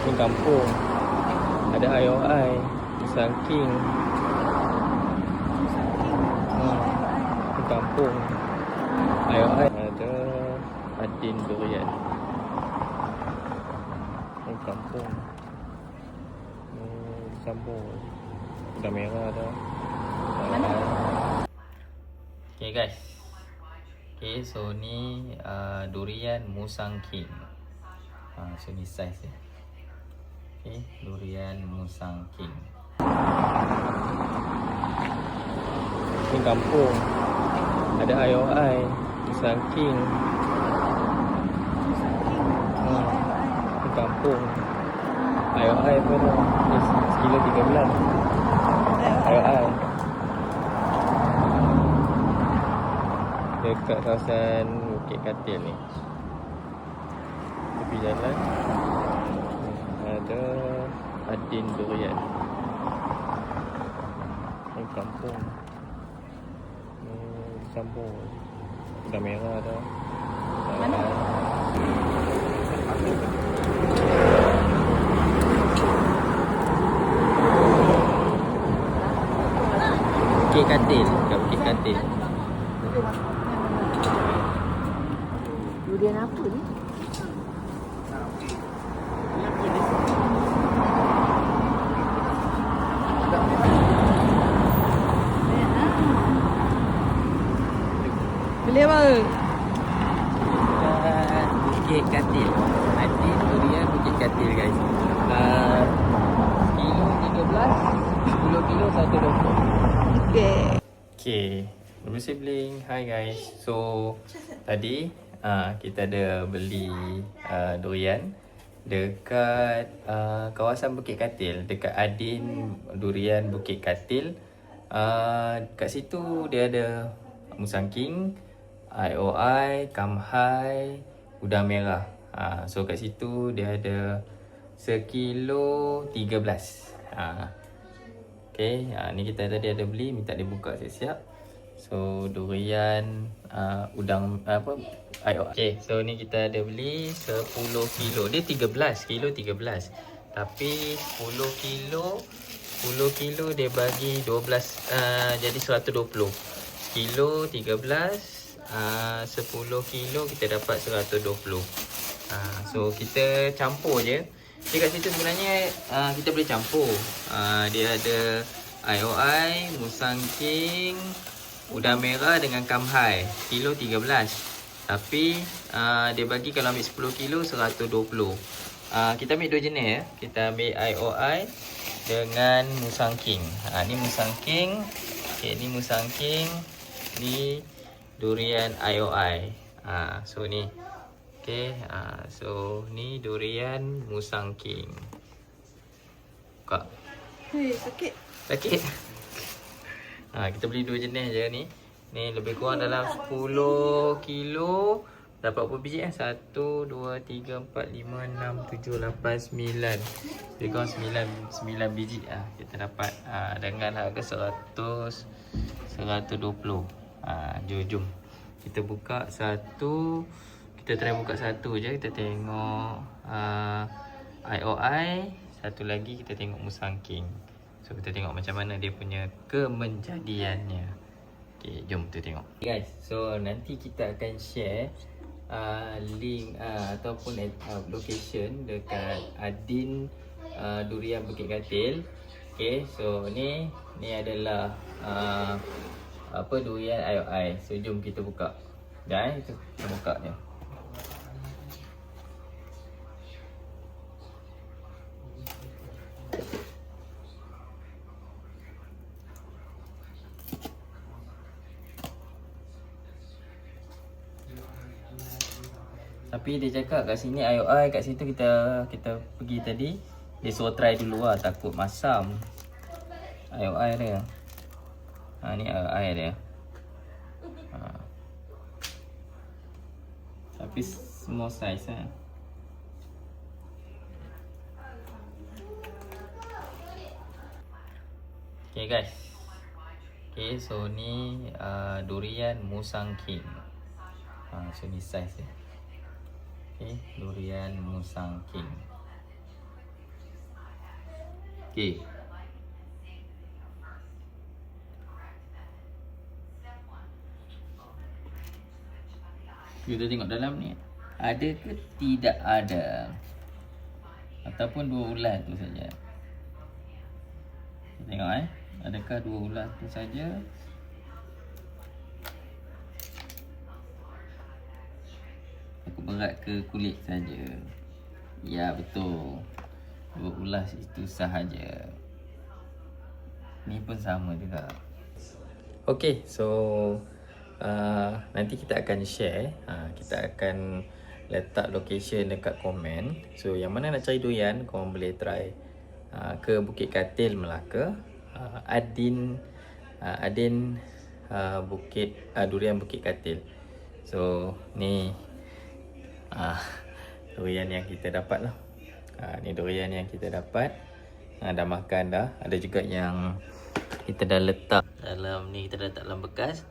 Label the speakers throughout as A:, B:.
A: Ni kampung. Ada IOI, Musang King. Ni kampung. IOI. Ada Adin Durian. Ni kampung. Ni sambung. Udah merah dah. Okay guys. Okay, so ni durian Musang King. So ni size dia. Okay, durian Musang King. Ni kampung. Ada IOI, Musang King. Ni kampung. IOI pun sekilo 13. IOI. Dekat kawasan Bukit Katil ni. Tepi jalan ada Adin Durian. Ni kampung. Ni sambung. Dah merah dah.
B: Mana?
A: Bukit Katil, kat Bukit Katil.
B: Durian apa ni? Beli apa?
A: Bukit Katil. Adin Durian Bukit Katil guys. Kilo 13, 10 kilo 120.
B: Okey.
A: Okay, Dulu Sibling. Hi guys. So tadi kita ada beli durian dekat kawasan Bukit Katil, dekat Adin Durian Bukit Katil. Kat situ dia ada Musang King, IOI, Kamhai, Udang Merah. So kat situ dia ada sekilo 13. Okay, ni kita tadi ada beli, minta dia buka siap-siap. So durian udang apa IOI. Okay, so ni kita ada beli 10 kilo. Dia 13 kilo 13. Tapi 10 kilo dia bagi 12 jadi 120. Kilo 13 10 kilo kita dapat 120. So kita campur je. Jadi kat situ sebenarnya kita boleh campur. Dia ada IOI, Musang King, Udang Merah dengan Kamhai. Kilo 13. Tapi dia bagi kalau ambil 10 kilo 120. Kita ambil dua jenis ya. Kita ambil IOI dengan Musang King. Ni Musang King. Okay, ni Musang King. Ni durian IOI. So ni. Okay, so ni durian Musang King. Buka.
B: Hei, sakit.
A: Sakit. Kita beli dua jenis je ni. Ni lebih kurang dalam 10 kilo. Dapat berapa biji 1, 2, 3, 4, 5, 6, 7, 8, 9. Lebih kurang 9 biji kita dapat dengan harga 120. Jom kita buka satu. Kita try buka satu je. Kita tengok IOI. Satu lagi kita tengok Musang King. So kita tengok macam mana dia punya kemenjadiannya. Okay, jom kita tengok. Guys, so nanti kita akan share link ataupun location dekat Adin Durian Bukit Katil. Okay, so ni adalah apa durian IOI. So jom kita buka. Dah kita buka dia. Tapi dia cakap kat sini IOI, kat situ kita pergi tadi dia suruh try dulu takut masam. IOI dia. Ni IOI dia. Tapi small size Okay guys. Okay, so ni durian Musang King. So ni size dia. Okay, durian Musang King. Okay. Kita tengok dalam ni. Ada ke tidak ada? Ataupun 2 ulas tu saja. Kita tengok adakah 2 ulas tu saja? Aku berat ke kulit saja? Ya, betul. 2 ulas itu sahaja. Ni pun sama juga. Okay, so nanti kita akan share. Kita akan letak location dekat komen. So yang mana nak cari durian, korang boleh try ke Bukit Katil, Melaka. Adin Durian Bukit Katil. So ni durian yang kita dapat lah. Ni durian yang kita dapat. Dah makan dah. Ada juga yang kita dah letak dalam ni, kita dah letak dalam bekas.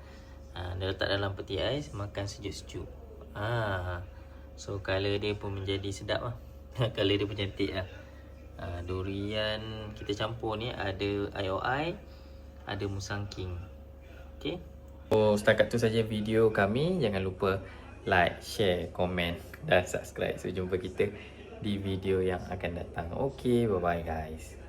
A: Dia letak dalam peti ais, makan sejuk-sejuk. So colour dia pun menjadi sedap lah. Colour dia pun cantik lah. Durian kita campur ni ada IOI, ada Musang King. Okay. So setakat tu saja video kami. Jangan lupa like, share, komen dan subscribe. So jumpa kita di video yang akan datang. Okay, bye bye guys.